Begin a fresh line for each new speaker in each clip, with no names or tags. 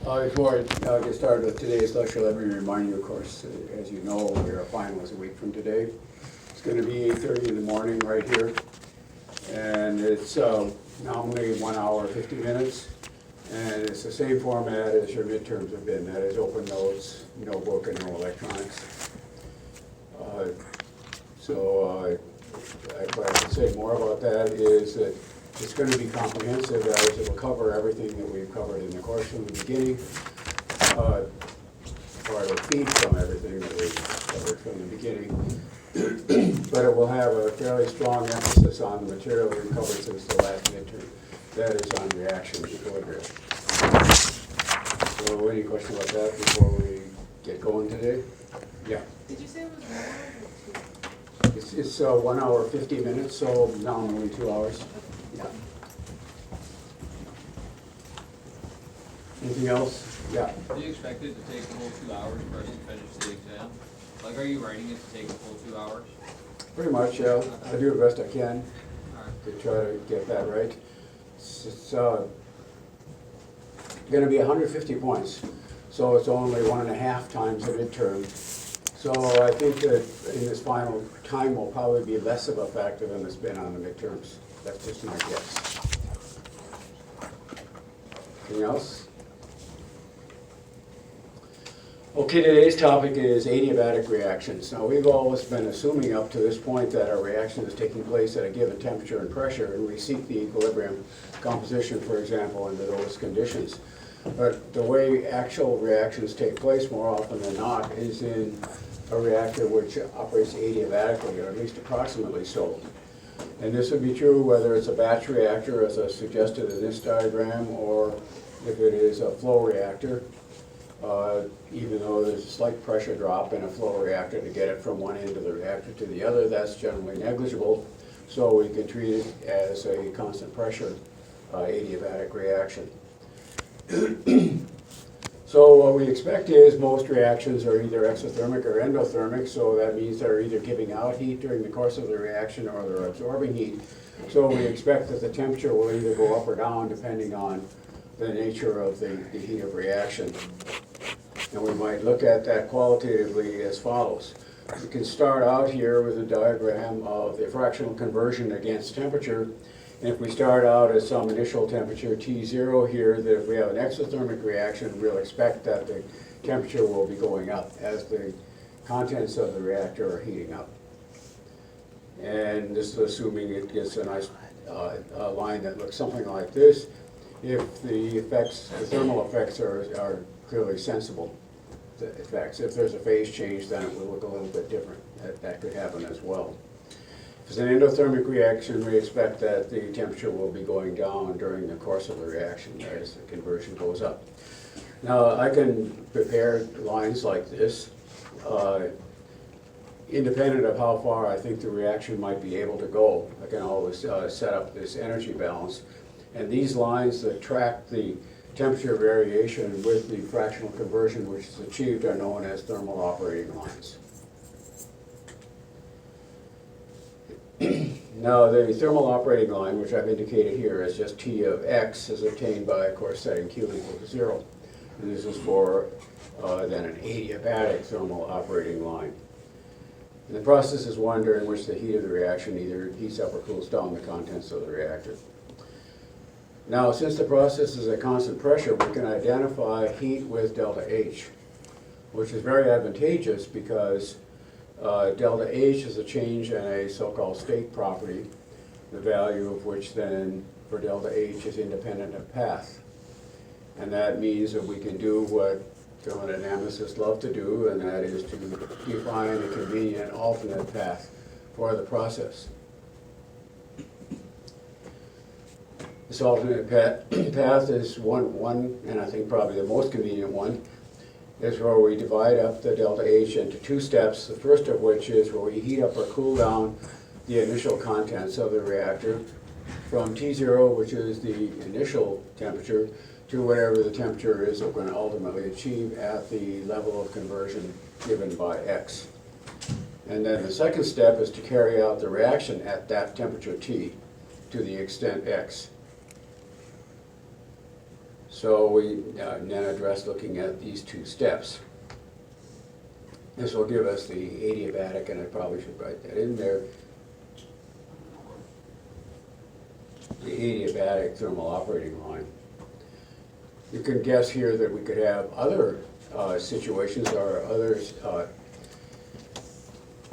Before I get started with today's lecture, let me remind you, of course, as you know, our final is a week from today. It's going to be 8:30 in the morning right here, and it's nominally 1 hour, 50 minutes, and it's the same format as your midterms have been. That is open notes, no book, and no electronics. What I can say more about that is that it's going to be comprehensive, as it will cover everything that we've covered in the course from the beginning, or it'll feed from everything that we've covered from the beginning. But it will have a fairly strong emphasis on the material we've covered since the last midterm. That is on reaction equilibrium. So any question about that before we get going today? Yeah.
Did you say it was 1 hour?
It's 1 hour, 50 minutes, so nominally 2 hours. Yeah. Anything else? Yeah.
Do you expect it to take the whole 2 hours for us to finish the exam? Like, are you writing it to take the full 2 hours?
Pretty much, yeah. I do the best I can
Alright.
to try to get that right. It's going to be 150 points, so it's only 1.5 times the midterm. So I think that in this final time will probably be less of a factor than it's been on the midterms. That's just my guess. Anything else? Okay, today's topic is adiabatic reactions. Now, we've always been assuming up to this point that a reaction is taking place at a given temperature and pressure, and we seek the equilibrium composition, for example, under those conditions. But the way actual reactions take place more often than not is in a reactor which operates adiabatically, or at least approximately so. And this would be true whether it's a batch reactor, as I suggested in this diagram, or if it is a flow reactor. Even though there's a slight pressure drop in a flow reactor to get it from one end of the reactor to the other, that's generally negligible, so we can treat it as a constant pressure adiabatic reaction. So what we expect is most reactions are either exothermic or endothermic, so that means they're either giving out heat during the course of the reaction or they're absorbing heat. So we expect that the temperature will either go up or down depending on the nature of the heat of reaction. And we might look at that qualitatively as follows. We can start out here with a diagram of the fractional conversion against temperature. And if we start out at some initial temperature, T0 here, that if we have an exothermic reaction, we'll expect that the temperature will be going up as the contents of the reactor are heating up. And this is assuming it gets a nice line that looks something like this. If the effects, the thermal effects are clearly sensible effects. If there's a phase change, then it will look a little bit different. That could happen as well. If it's an endothermic reaction, we expect that the temperature will be going down during the course of the reaction as the conversion goes up. Now, I can prepare lines like this, independent of how far I think the reaction might be able to go. I can always set up this energy balance. And these lines that track the temperature variation with the fractional conversion which is achieved are known as thermal operating lines. Now, the thermal operating line, which I've indicated here as just T of X, is obtained by, of course, setting Q equal to 0. And this is for then an adiabatic thermal operating line. And the process is one during which the heat of the reaction either heats up or cools down the contents of the reactor. Now, since the process is at constant pressure, we can identify heat with delta H, which is very advantageous because delta H is a change in a so-called state property, the value of which then for delta H is independent of path. And that means that we can do what thermodynamicists love to do, and that is to define a convenient alternate path for the process. This alternate path is one, and I think probably the most convenient one, is where we divide up the delta H into two steps, the first of which is where we heat up or cool down the initial contents of the reactor from T0, which is the initial temperature, to whatever the temperature is that we're going to ultimately achieve at the level of conversion given by X. And then the second step is to carry out the reaction at that temperature T to the extent X. So we then address looking at these two steps. This will give us the adiabatic, and I probably should write that in there. The adiabatic thermal operating line. You can guess here that we could have other situations or other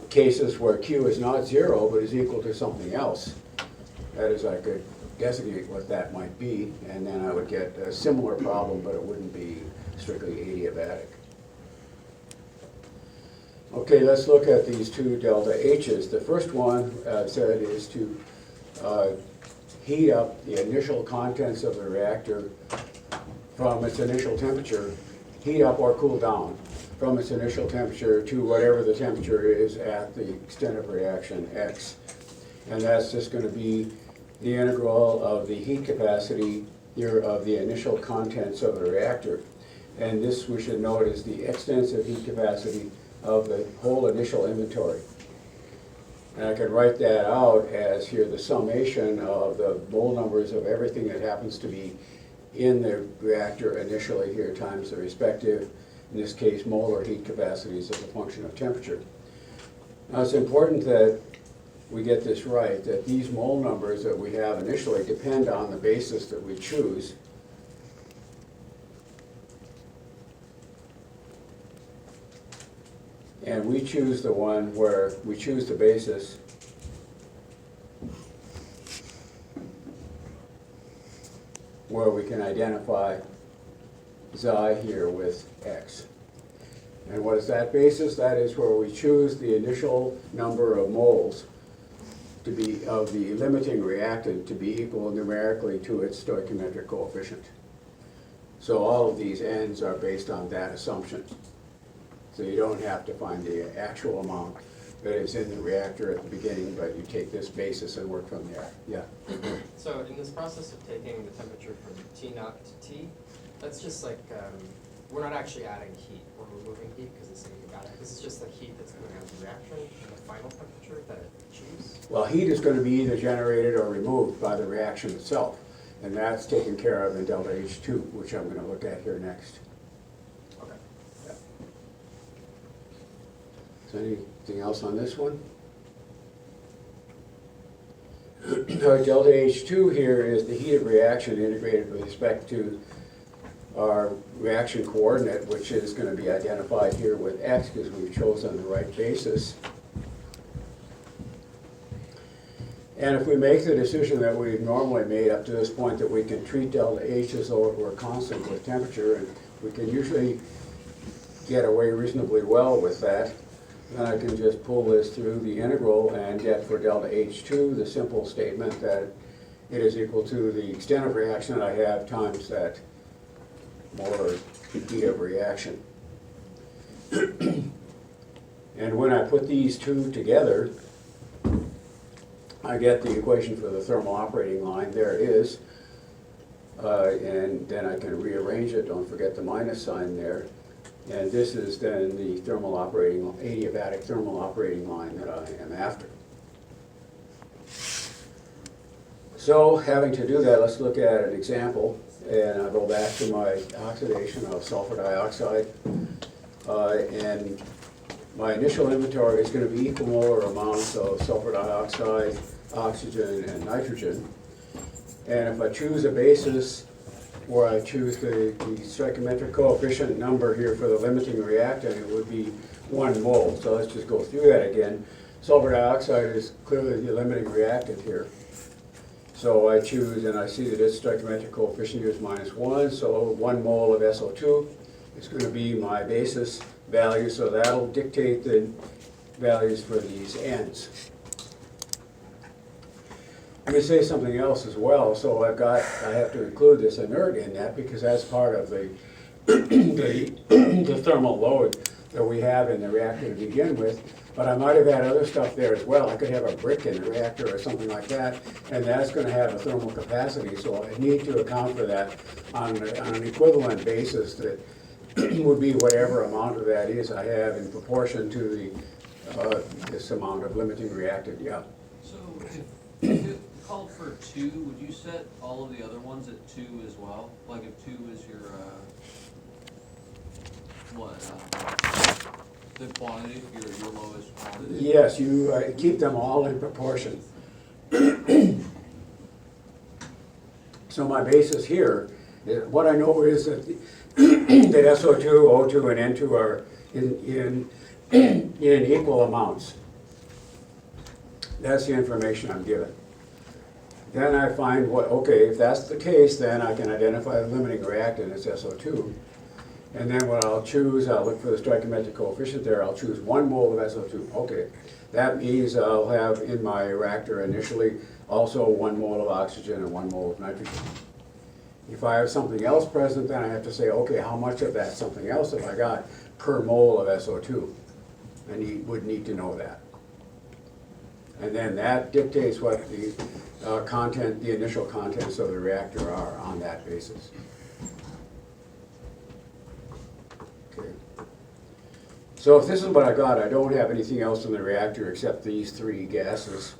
cases where Q is not 0 but is equal to something else. That is, I could designate what that might be, and then I would get a similar problem, but it wouldn't be strictly adiabatic. Okay, let's look at these two delta H's. The first one, said, is to heat up the initial contents of the reactor from its initial temperature, heat up or cool down from its initial temperature to whatever the temperature is at the extent of reaction X. And that's just going to be the integral of the heat capacity here of the initial contents of the reactor. And this, we should note, is the extensive heat capacity of the whole initial inventory. And I could write that out as here the summation of the mole numbers of everything that happens to be in the reactor initially here times the respective, in this case, molar heat capacities as a function of temperature. Now it's important that we get this right, that these mole numbers that we have initially depend on the basis that we choose. And we choose the one where we choose the basis where we can identify xi here with x. And what is that basis? That is where we choose the initial number of moles to be of the limiting reactant to be equal numerically to its stoichiometric coefficient. So all of these n's are based on that assumption. So you don't have to find the actual amount that is in the reactor at the beginning, but you take this basis and work from there. Yeah.
So in this process of taking the temperature from T naught to T, that's just like, we're not actually adding heat, we're removing heat because it's adiabatic. This is just the heat that's coming out of the reaction and the final temperature that it achieves.
Well, heat is going to be either generated or removed by the reaction itself, and that's taken care of in delta H2, which I'm going to look at here next.
Okay.
Yeah. So anything else on this one? Delta H2 here is the heat of reaction integrated with respect to our reaction coordinate, which is going to be identified here with x because we've chosen the right basis. And if we make the decision that we've normally made up to this point, that we can treat delta H as though it were constant with temperature, and we can usually get away reasonably well with that, then I can just pull this through the integral and get for delta H2 the simple statement that it is equal to the extent of reaction that I have times that molar heat of reaction. And when I put these two together, I get the equation for the thermal operating line. There it is. And then I can rearrange it. Don't forget the minus sign there. And this is then the thermal operating, adiabatic thermal operating line that I am after. So having to do that, let's look at an example. And I'll go back to my oxidation of sulfur dioxide. And my initial inventory is going to be equal molar amounts of sulfur dioxide, oxygen, and nitrogen. And if I choose a basis where I choose the stoichiometric coefficient number here for the limiting reactant, it would be 1 mole. So let's just go through that again. Sulfur dioxide is clearly the limiting reactant here. So I choose, and I see that its stoichiometric coefficient here is -1, so 1 mole of SO2 is going to be my basis value, so that'll dictate the values for these n's. Let me say something else as well. So I have to include this inert in that because that's part of the, the thermal load that we have in the reactor to begin with. But I might have had other stuff there as well. I could have a brick in the reactor or something like that, and that's going to have a thermal capacity. So I need to account for that on an equivalent basis that would be whatever amount of that is I have in proportion to the this amount of limiting reactant. Yeah.
So if called for 2, would you set all of the other ones at 2 as well? Like if 2 is your, the quantity, your lowest quantity?
Yes, you keep them all in proportion. So my basis here, what I know is that that SO2, O2, and N2 are in equal amounts. That's the information I'm given. Then I find okay, if that's the case, then I can identify the limiting reactant as SO2. And then what I'll choose, I'll look for the stoichiometric coefficient there, I'll choose 1 mole of SO2. Okay, that means I'll have in my reactor initially also 1 mole of oxygen and 1 mole of nitrogen. If I have something else present, then I have to say, okay, how much of that something else have I got per mole of SO2? I would need to know that. And then that dictates what the the initial contents of the reactor are on that basis. Okay. So if this is what I got, I don't have anything else in the reactor except these 3 gases.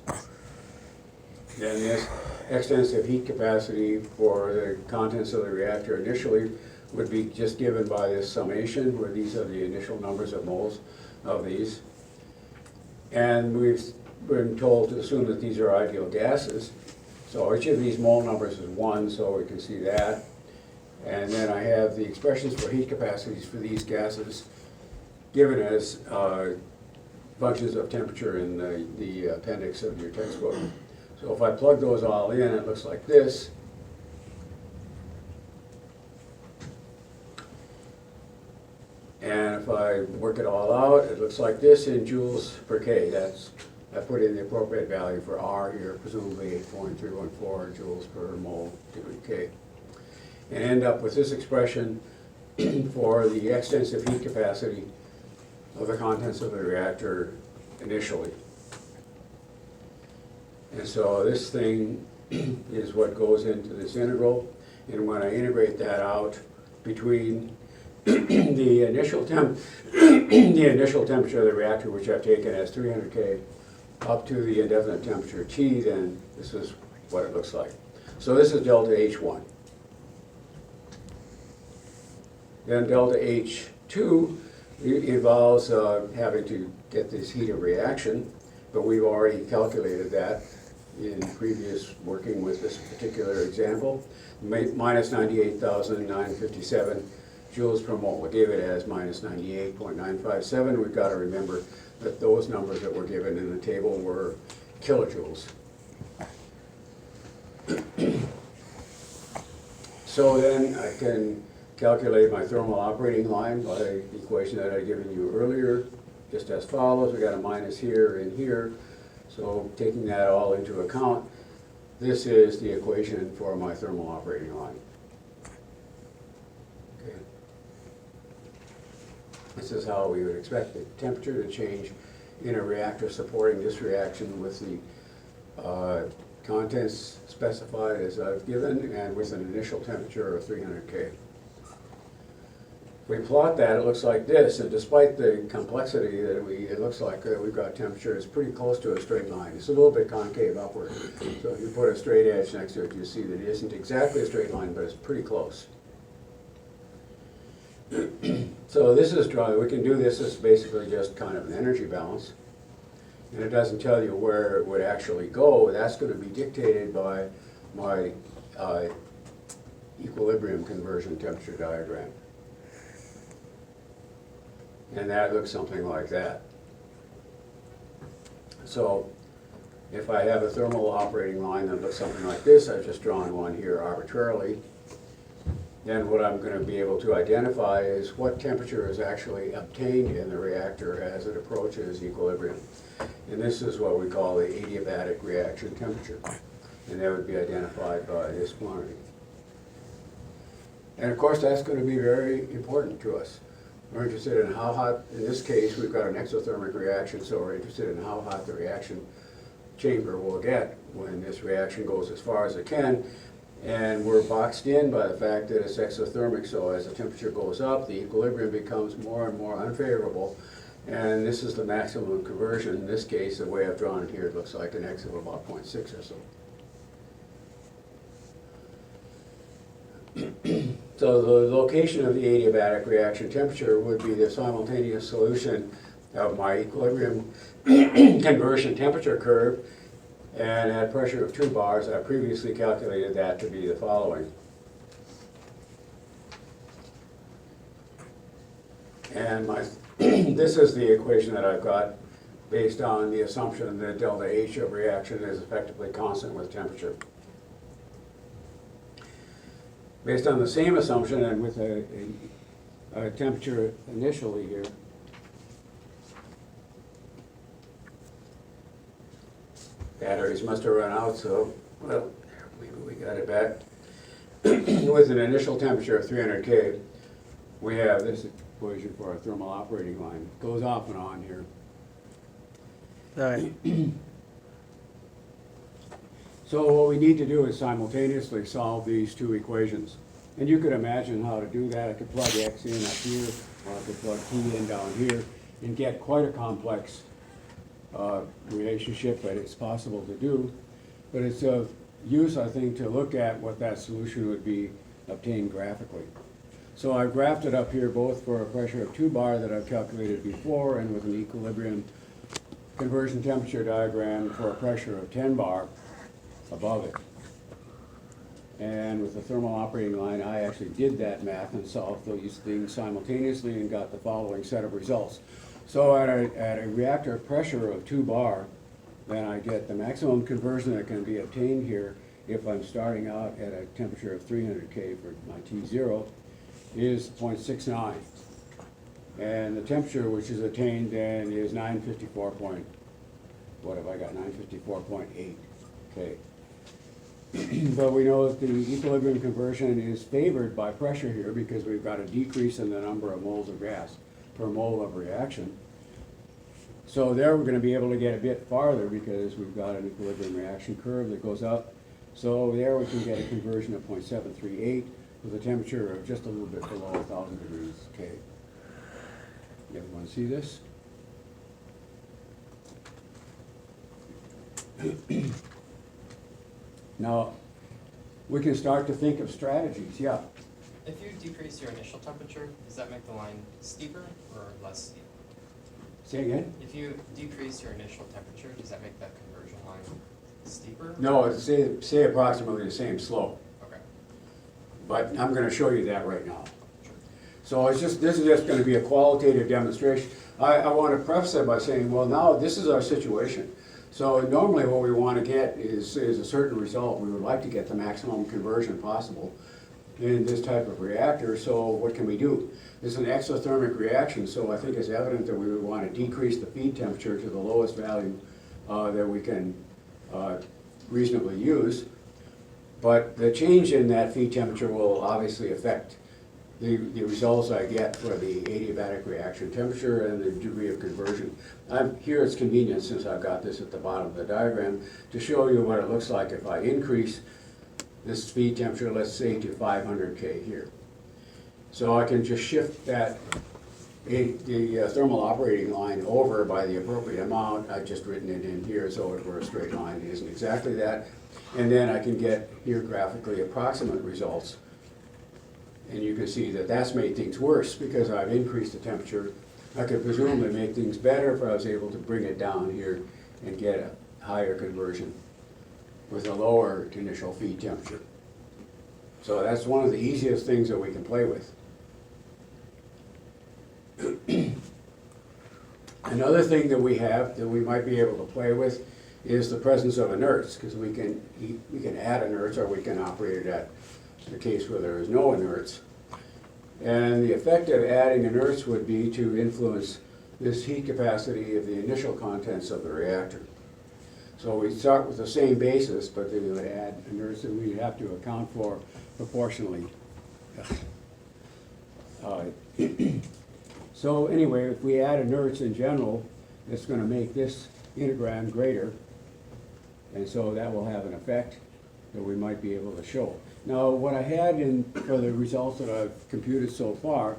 Then this extensive heat capacity for the contents of the reactor initially would be just given by this summation, where these are the initial numbers of moles of these. And we've been told to assume that these are ideal gases. So each of these mole numbers is 1, so we can see that. And then I have the expressions for heat capacities for these gases given as functions of temperature in the appendix of your textbook. So if I plug those all in, it looks like this. And if I work it all out, it looks like this in joules per K. I put in the appropriate value for R here, presumably 8.314 joules per mole to K. And end up with this expression for the extensive heat capacity of the contents of the reactor initially. And so this thing is what goes into this integral. And when I integrate that out between the initial temperature of the reactor, which I've taken as 300 K, up to the indefinite temperature T, then this is what it looks like. So this is delta H1. Then delta H2 involves having to get this heat of reaction, but we've already calculated that in previous working with this particular example. Minus 98,957 joules per mole. We gave it as minus 98.957. We've got to remember that those numbers that were given in the table were kilojoules. So then I can calculate my thermal operating line by the equation that I'd given you earlier, just as follows. We got a minus here and here. So taking that all into account, this is the equation for my thermal operating line. Okay. This is how we would expect the temperature to change in a reactor supporting this reaction with the contents specified as I've given and with an initial temperature of 300 K. If we plot that, it looks like this, and despite the complexity that it looks like we've got temperature, it's pretty close to a straight line. It's a little bit concave upward. So if you put a straight edge next to it, you see that it isn't exactly a straight line, but it's pretty close. So this is drawing, we can do this as basically just kind of an energy balance. And it doesn't tell you where it would actually go. That's going to be dictated by my equilibrium conversion temperature diagram. And that looks something like that. So if I have a thermal operating line that looks something like this, I've just drawn one here arbitrarily, then what I'm going to be able to identify is what temperature is actually obtained in the reactor as it approaches equilibrium. And this is what we call the adiabatic reaction temperature. And that would be identified by this quantity. And of course, that's going to be very important to us. We're interested in how hot, in this case, we've got an exothermic reaction, so we're interested in how hot the reaction chamber will get when this reaction goes as far as it can. And we're boxed in by the fact that it's exothermic, so as the temperature goes up, the equilibrium becomes more and more unfavorable. And this is the maximum conversion. In this case, the way I've drawn it here, it looks like an X of about 0.6 or so. So the location of the adiabatic reaction temperature would be the simultaneous solution of my equilibrium conversion temperature curve, and at pressure of 2 bars, I previously calculated that to be the following. And this is the equation that I've got based on the assumption that delta H of reaction is effectively constant with temperature. Based on the same assumption and with a temperature initially here, batteries must have run out, so, well, maybe we got it back. With an initial temperature of 300 K, we have this equation for our thermal operating line. It goes off and on here.
All right.
So what we need to do is simultaneously solve these two equations. And you could imagine how to do that. I could plug X in up here, or I could plug T in down here, and get quite a complex relationship, but it's possible to do. But it's of use, I think, to look at what that solution would be obtained graphically. So I've graphed it up here both for a pressure of 2 bar that I've calculated before, and with an equilibrium conversion temperature diagram for a pressure of 10 bar above it. And with the thermal operating line, I actually did that math and solved those things simultaneously and got the following set of results. So at a reactor pressure of 2 bar, then I get the maximum conversion that can be obtained here if I'm starting out at a temperature of 300 K for my T0 is 0.69. And the temperature which is attained then is 954 point, what have I got, 954.8 K. But we know that the equilibrium conversion is favored by pressure here because we've got a decrease in the number of moles of gas per mole of reaction. So there we're going to be able to get a bit farther because we've got an equilibrium reaction curve that goes up. So there we can get a conversion of 0.738 with a temperature of just a little bit below 1,000 degrees K. Everyone see this? Now, we can start to think of strategies, yeah.
If you decrease your initial temperature, does that make the line steeper or less steep?
Say again?
If you decrease your initial temperature, does that make that conversion line steeper?
No, it's say approximately the same slope,
Okay.
but I'm going to show you that right now.
Sure.
So it's just, this is just going to be a qualitative demonstration. I want to preface it by saying, well, now this is our situation. So normally what we want to get is a certain result. We would like to get the maximum conversion possible in this type of reactor. So what can we do? This is an exothermic reaction, so I think it's evident that we would want to decrease the feed temperature to the lowest value that we can reasonably use. But the change in that feed temperature will obviously affect the results I get for the adiabatic reaction temperature and the degree of conversion. Here it's convenient, since I've got this at the bottom of the diagram, to show you what it looks like if I increase this feed temperature, let's say to 500 K here. So I can just shift that, the thermal operating line over by the appropriate amount. I've just written it in here so it were a straight line. It isn't exactly that. And then I can get here graphically approximate results. And you can see that that's made things worse because I've increased the temperature. I could presumably make things better if I was able to bring it down here and get a higher conversion with a lower initial feed temperature. So that's one of the easiest things that we can play with. Another thing that we have that we might be able to play with is the presence of inerts, because we can add inerts or we can operate it at the case where there is no inerts. And the effect of adding inerts would be to influence this heat capacity of the initial contents of the reactor. So we start with the same basis, but then we would add inerts that we have to account for proportionally. So anyway, if we add inerts in general, it's going to make this integram greater, and so that will have an effect that we might be able to show. Now, what I had for the results that I've computed so far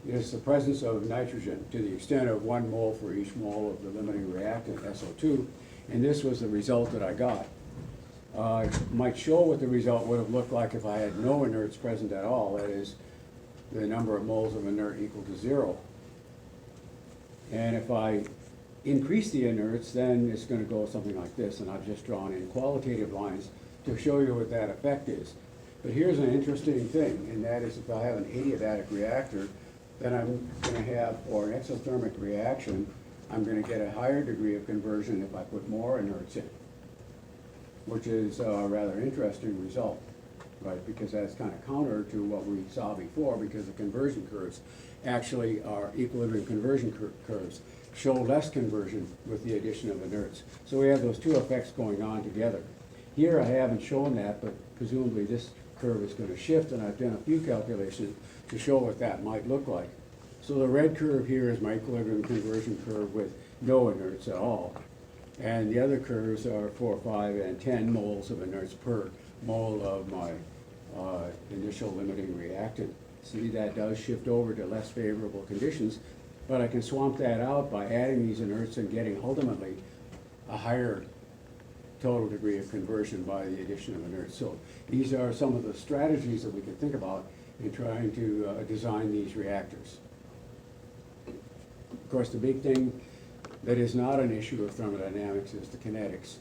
is the presence of nitrogen to the extent of 1 mole for each mole of the limiting reactant, SO2, and this was the result that I got. might show what the result would have looked like if I had no inerts present at all, that is, the number of moles of inert equal to 0. And if I increase the inerts, then it's gonna go something like this, and I've just drawn in qualitative lines to show you what that effect is. But here's an interesting thing, and that is if I have an adiabatic reactor, then I'm gonna have, or an exothermic reaction, I'm gonna get a higher degree of conversion if I put more inerts in, which is a rather interesting result, right? Because that's kind of counter to what we saw before, because the conversion curves actually are equilibrium conversion curves, show less conversion with the addition of inerts. So we have those two effects going on together. Here I haven't shown that, but presumably this curve is going to shift, and I've done a few calculations to show what that might look like. So the red curve here is my equilibrium conversion curve with no inerts at all. And the other curves are 4, 5, and 10 moles of inerts per mole of my initial limiting reactant. See, that does shift over to less favorable conditions, but I can swamp that out by adding these inerts and getting ultimately a higher total degree of conversion by the addition of inerts. So these are some of the strategies that we can think about in trying to design these reactors. Of course, the big thing that is not an issue of thermodynamics is the kinetics.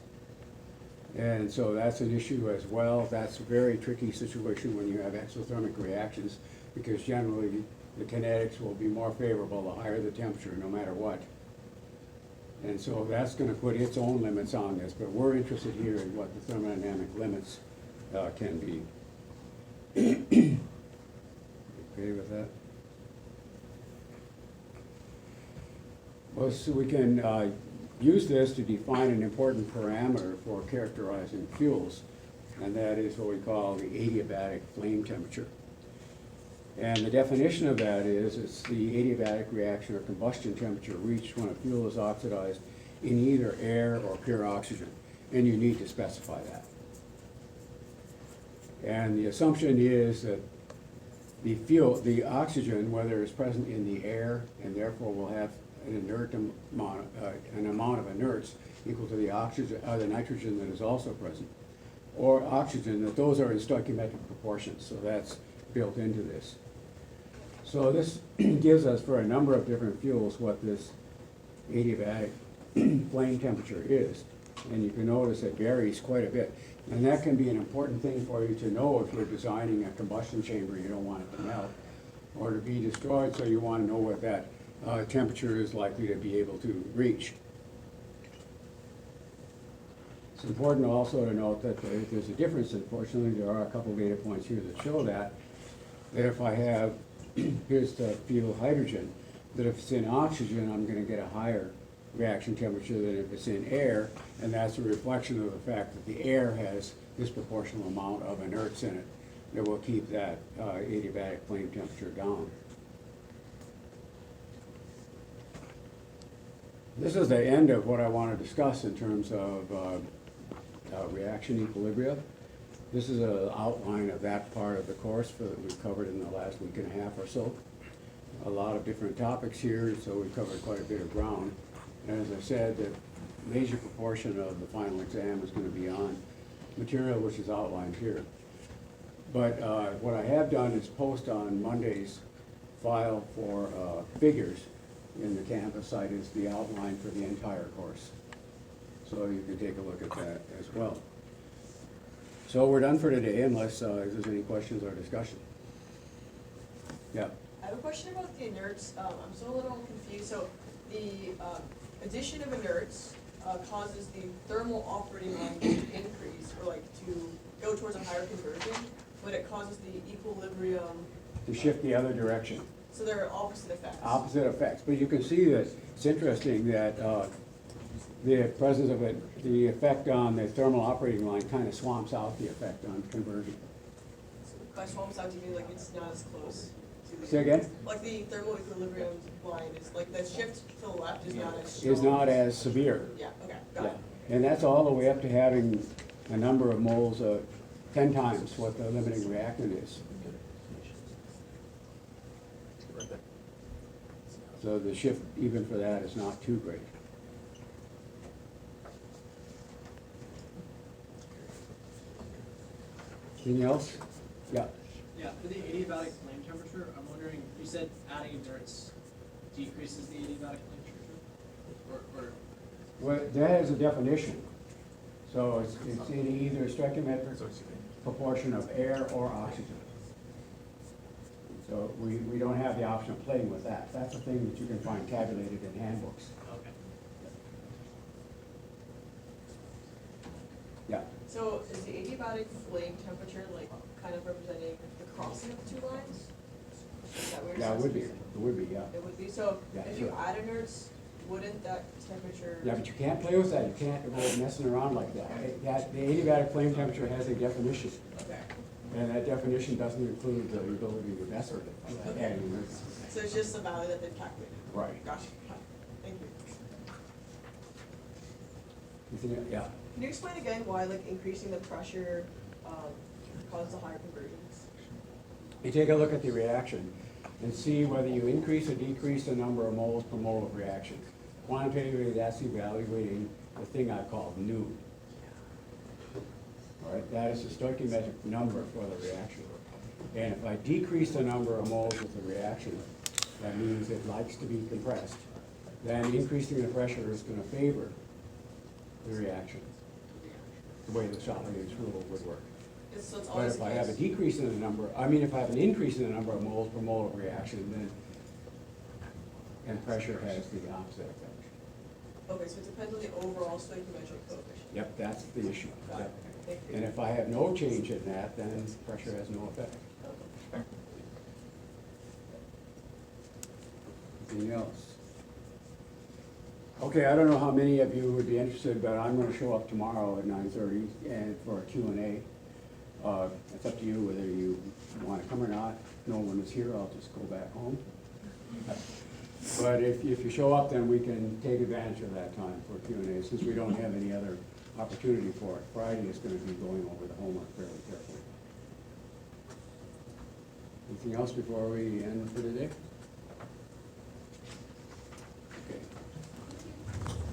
And so that's an issue as well. That's a very tricky situation when you have exothermic reactions, because generally the kinetics will be more favorable the higher the temperature, no matter what. And so that's going to put its own limits on this, but we're interested here in what the thermodynamic limits can be. Okay with that? Well, so we can use this to define an important parameter for characterizing fuels, and that is what we call the adiabatic flame temperature. And the definition of that is it's the adiabatic reaction or combustion temperature reached when a fuel is oxidized in either air or pure oxygen, and you need to specify that. And the assumption is that the fuel, the oxygen, whether it's present in the air and therefore will have an inert amount, an amount of inerts equal to the oxygen, the nitrogen that is also present, or oxygen, that those are in stoichiometric proportions. So that's built into this. So this gives us, for a number of different fuels, what this adiabatic flame temperature is. And you can notice it varies quite a bit. And that can be an important thing for you to know if you're designing a combustion chamber. You don't want it to melt or to be destroyed, so you want to know what that temperature is likely to be able to reach. It's important also to note that there's a difference. Unfortunately, there are a couple of data points here that show that if I have, here's the fuel hydrogen, that if it's in oxygen, I'm going to get a higher reaction temperature than if it's in air, and that's a reflection of the fact that the air has disproportional amount of inerts in it that will keep that adiabatic flame temperature down. This is the end of what I want to discuss in terms of reaction equilibria. This is an outline of that part of the course that we've covered in the last week and a half or so. A lot of different topics here, so we've covered quite a bit of ground. And as I said, the major proportion of the final exam is going to be on material which is outlined here. But what I have done is post on Monday's file for figures in the campus site is the outline for the entire course. So you can take a look at that as well. So we're done for today unless there's any questions or discussion. Yeah.
I have a question about the inerts. I'm still a little confused. So the addition of inerts causes the thermal operating line to increase, or like to go towards a higher conversion, but it causes the equilibrium
To shift the other direction.
So there are opposite effects.
Opposite effects. But you can see that it's interesting that the presence of it, the effect on the thermal operating line kind of swamps out the effect on conversion.
So by swamps out to mean like it's not as close to the...
Say again?
Like the thermal equilibrium line is like the shift to the left is not as strong.
Is not as severe.
Yeah, okay, got
Yeah.
it.
And that's all the way up to having a number of moles of 10 times what the limiting reactant is. So the shift even for that is not too great. Anything else? Yeah.
Yeah, for the adiabatic flame temperature, I'm wondering, you said adding inerts decreases the adiabatic flame temperature? Or,
Well, that has a definition. So it's in either a stoichiometric proportion of air or oxygen. So we don't have the option of playing with that. That's a thing that you can find tabulated in handbooks.
okay.
Yeah.
So is the adiabatic flame temperature like kind of representing the crossing of the two lines? Is that what you're
Yeah, it would be.
saying?
It would be, yeah.
It would be, so
Yeah,
if you
sure.
add inerts, wouldn't that temperature?
Yeah, but you can't play with that. You can't go messing around like that. The adiabatic flame temperature has a definition.
Okay,
And that definition doesn't include the ability to mess with it. by adding inerts.
so it's just a value that they've calculated?
Right.
Gotcha, thank you.
Anything else? Yeah.
Can you explain again why like increasing the pressure causes a higher conversions?
You take a look at the reaction and see whether you increase or decrease the number of moles per mole of reaction. Quantitatively, that's evaluating the thing I call nu. All right, that is the stoichiometric number for the reaction. And if I decrease the number of moles with the reaction, that means it likes to be compressed. Then increasing the pressure is going to favor the reaction, the way the Champollion rule would work.
So it's
But
always
if
the
I have a
case.
decrease in the number, if I have an increase in the number of moles per mole of reaction, then pressure has the opposite effect.
Okay, so it depends on the overall stoichiometric coefficient.
Yep, that's the issue.
Got it,
Yep.
thank you.
And if I have no change in that, then pressure has no effect.
Okay.
Anything else? Okay, I don't know how many of you would be interested, but I'm gonna show up tomorrow at 9:30 and for a Q&A. It's up to you whether you wanna come or not. If no one is here, I'll just go back home. But if you show up, then we can take advantage of that time for Q&A, since we don't have any other opportunity for it. Friday is gonna be going over the homework fairly carefully. Anything else before we end for today?